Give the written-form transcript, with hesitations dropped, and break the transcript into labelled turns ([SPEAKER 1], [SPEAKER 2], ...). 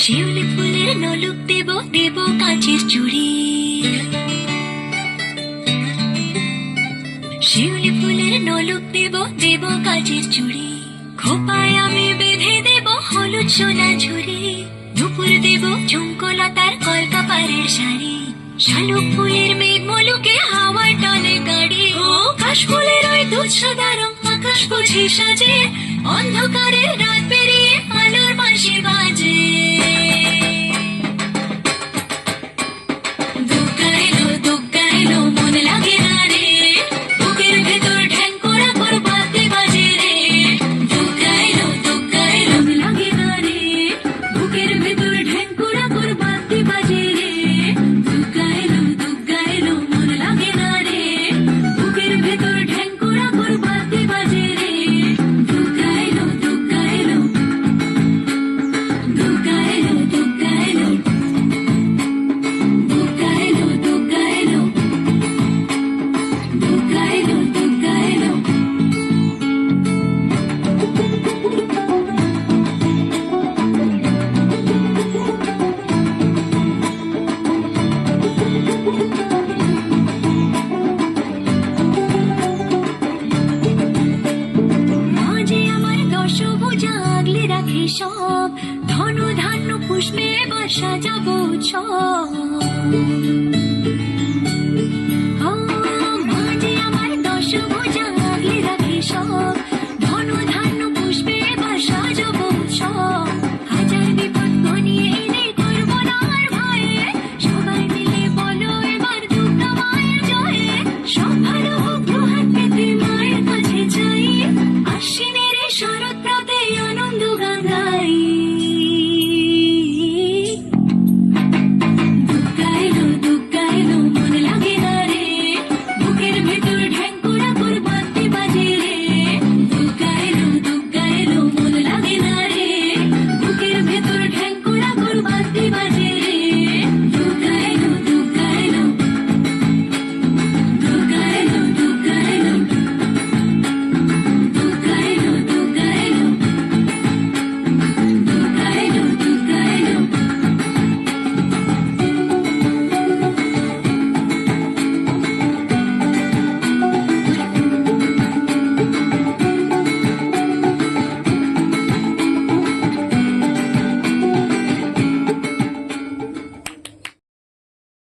[SPEAKER 1] শিউলি ফুলের নলুক দেব দেব কাঁচের চুড়ি, শিউলি ফুলের নলুক দেব দেব কাঁচের চুড়ি, খোপায় আমি বেঁধে দেব হলুদ সোনা ঝুড়ি, দুপুর দেব ঝুমকোলতার কলকাপাড়ের শাড়ি, শালুক ফুলের মেঘ মলুকে হাওয়ার টানে গাড়ি, ও কাশ ফুলের ওই দুধ সাদা রং আকাশ বুঝি সাজে, অন্ধকারের রাত পেরিয়ে আলোর বাঁশি বাজে। দুগ্গা এলো দুগ্গা এলো মন লাগে না রে, বুকের ভেতর ঢ্যাং করা কর বাজতে বাজে রে। দুগ্গা এলো মন লাগে না রে, বুকের ভেতর ঢ্যাং করা কর বাজতে বাজে রে। দুগ্গা এলো মন লাগে না রে, বুকের ভেতর ঢ্যাং করা কর বাজতে বাজে রে। দুগ্গা এলো দুগ্গা এলো দুগ্গা এলো দুগ্গা এলো দুগ্গা এলো দুগ্গা এলো দুগ্গা এলো দুগ্গা এলো। মাঝে আমার দশভুজা আগলে রাখে সব, ধনু ধান্য পুষ্পে বাসা যাব সব।